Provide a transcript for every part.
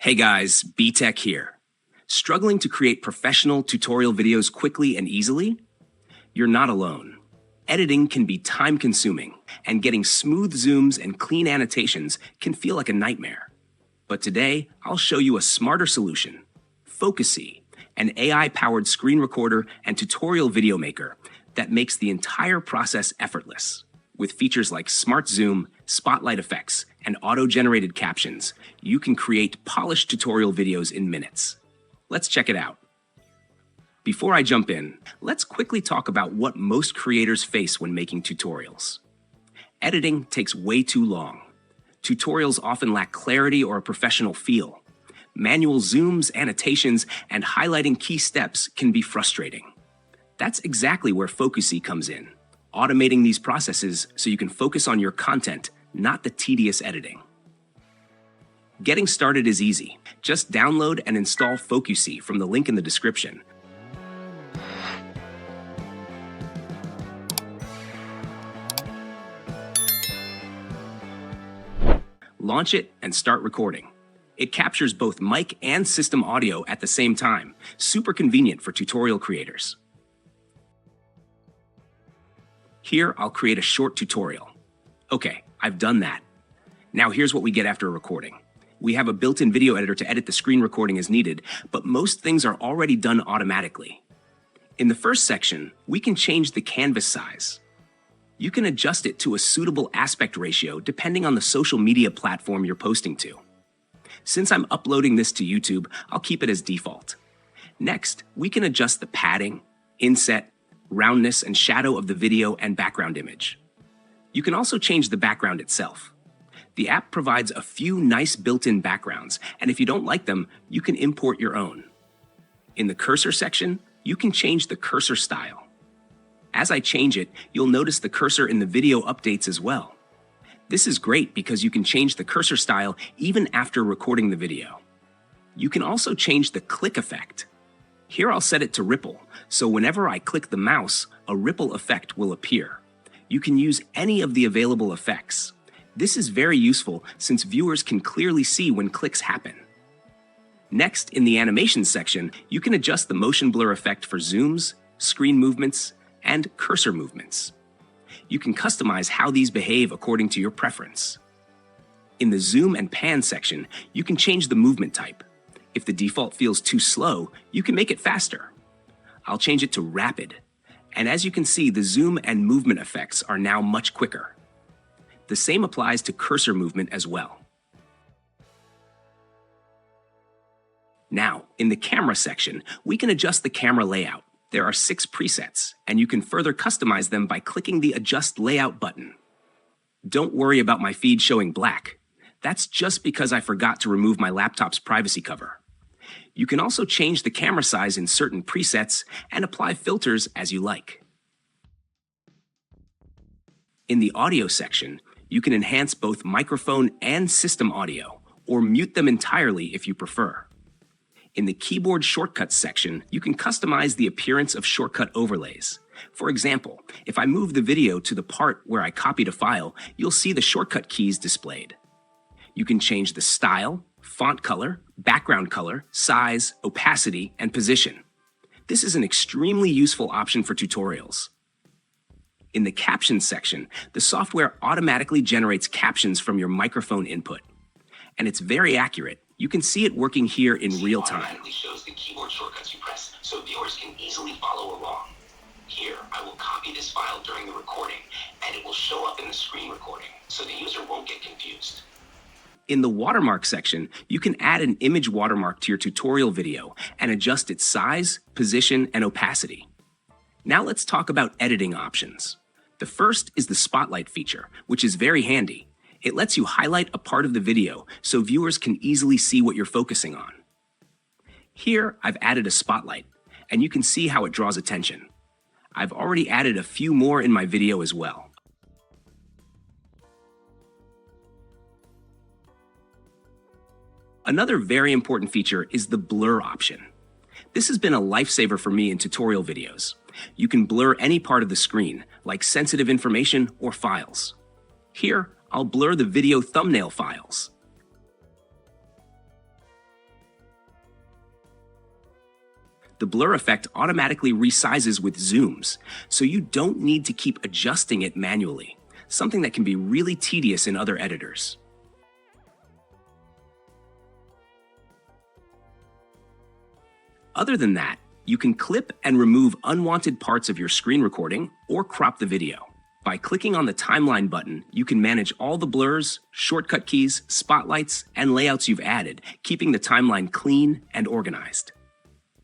Hey guys, B-Tech here. Struggling to create professional tutorial videos quickly and easily? You're not alone. Editing can be time-consuming, and getting smooth zooms and clean annotations can feel like a nightmare. But today, I'll show you a smarter solution, FocuSee, an AI-powered screen recorder and tutorial video maker that makes the entire process effortless. With features like Smart Zoom, Spotlight effects, and auto-generated captions, you can create polished tutorial videos in minutes. Let's check it out. Before I jump in, let's quickly talk about what most creators face when making tutorials. Editing takes way too long. Tutorials often lack clarity or a professional feel. Manual zooms, annotations, and highlighting key steps can be frustrating. That's exactly where FocuSee comes in, automating these processes so you can focus on your content, not the tedious editing. Getting started is easy. Just download and install FocuSee from the link in the description. Launch it and start recording. It captures both mic and system audio at the same time. Super convenient for tutorial creators. Here, I'll create a short tutorial. Okay, I've done that. Now here's what we get after recording. We have a built-in video editor to edit the screen recording as needed, but most things are already done automatically. In the first section, we can change the canvas size. You can adjust it to a suitable aspect ratio depending on the social media platform you're posting to. Since I'm uploading this to YouTube, I'll keep it as default. Next, we can adjust the padding, inset, roundness, and shadow of the video and background image. You can also change the background itself. The app provides a few nice built-in backgrounds, and if you don't like them, you can import your own. In the cursor section, you can change the cursor style. As I change it, you'll notice the cursor in the video updates as well. This is great because you can change the cursor style even after recording the video. You can also change the click effect. Here I'll set it to ripple, so whenever I click the mouse, a ripple effect will appear. You can use any of the available effects. This is very useful since viewers can clearly see when clicks happen. Next, in the animation section, you can adjust the motion blur effect for zooms, screen movements, and cursor movements. You can customize how these behave according to your preference. In the zoom and pan section, you can change the movement type. If the default feels too slow, you can make it faster. I'll change it to rapid. And as you can see, the zoom and movement effects are now much quicker. The same applies to cursor movement as well. Now, in the camera section, we can adjust the camera layout. There are 6 presets, and you can further customize them by clicking the Adjust Layout button. Don't worry about my feed showing black. That's just because I forgot to remove my laptop's privacy cover. You can also change the camera size in certain presets and apply filters as you like. In the audio section, you can enhance both microphone and system audio, or mute them entirely if you prefer. In the keyboard shortcuts section, you can customize the appearance of shortcut overlays. For example, if I move the video to the part where I copied a file, you'll see the shortcut keys displayed. You can change the style, font color, background color, size, opacity, and position. This is an extremely useful option for tutorials. In the captions section, the software automatically generates captions from your microphone input. And it's very accurate. You can see it working here in real time. It automatically shows the keyboard shortcuts you press, so viewers can easily follow along. Here, I will copy this file during the recording, and it will show up in the screen recording, so the user won't get confused. In the watermark section, you can add an image watermark to your tutorial video and adjust its size, position, and opacity. Now let's talk about editing options. The first is the Spotlight feature, which is very handy. It lets you highlight a part of the video so viewers can easily see what you're focusing on. Here, I've added a spotlight, and you can see how it draws attention. I've already added a few more in my video as well. Another very important feature is the blur option. This has been a lifesaver for me in tutorial videos. You can blur any part of the screen, like sensitive information or files. Here, I'll blur the video thumbnail files. The blur effect automatically resizes with zooms, so you don't need to keep adjusting it manually, something that can be really tedious in other editors. Other than that, you can clip and remove unwanted parts of your screen recording or crop the video. By clicking on the timeline button, you can manage all the blurs, shortcut keys, spotlights, and layouts you've added, keeping the timeline clean and organized.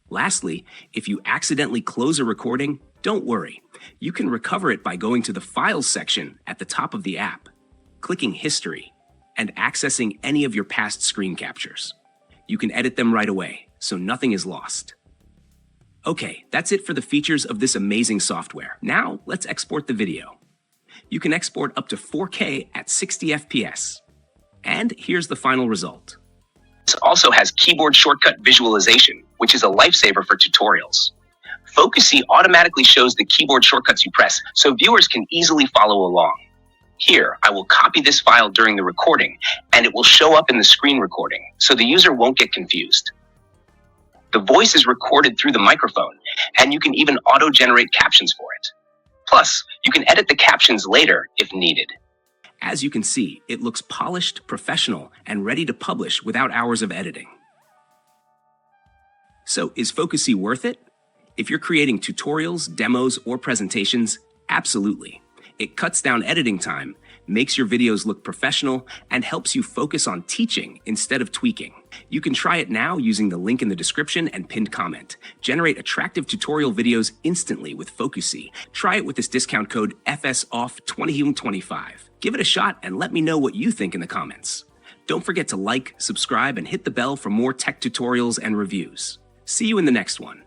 Lastly, if you accidentally close a recording, don't worry. You can recover it by going to the Files section at the top of the app, clicking History, and accessing any of your past screen captures. You can edit them right away, so nothing is lost. Okay, that's it for the features of this amazing software. Now, let's export the video. You can export up to 4K at 60 FPS. And here's the final result. This also has keyboard shortcut visualization, which is a lifesaver for tutorials. FocuSee automatically shows the keyboard shortcuts you press, so viewers can easily follow along. Here, I will copy this file during the recording, and it will show up in the screen recording, so the user won't get confused. The voice is recorded through the microphone, and you can even auto-generate captions for it. Plus, you can edit the captions later if needed. As you can see, it looks polished, professional, and ready to publish without hours of editing. So, is FocuSee worth it? If you're creating tutorials, demos, or presentations, absolutely. It cuts down editing time, makes your videos look professional, and helps you focus on teaching instead of tweaking. You can try it now using the link in the description and pinned comment. Generate attractive tutorial videos instantly with FocuSee. Try it with this discount code FSOFF2025. Give it a shot and let me know what you think in the comments. Don't forget to like, subscribe, and hit the bell for more tech tutorials and reviews. See you in the next one.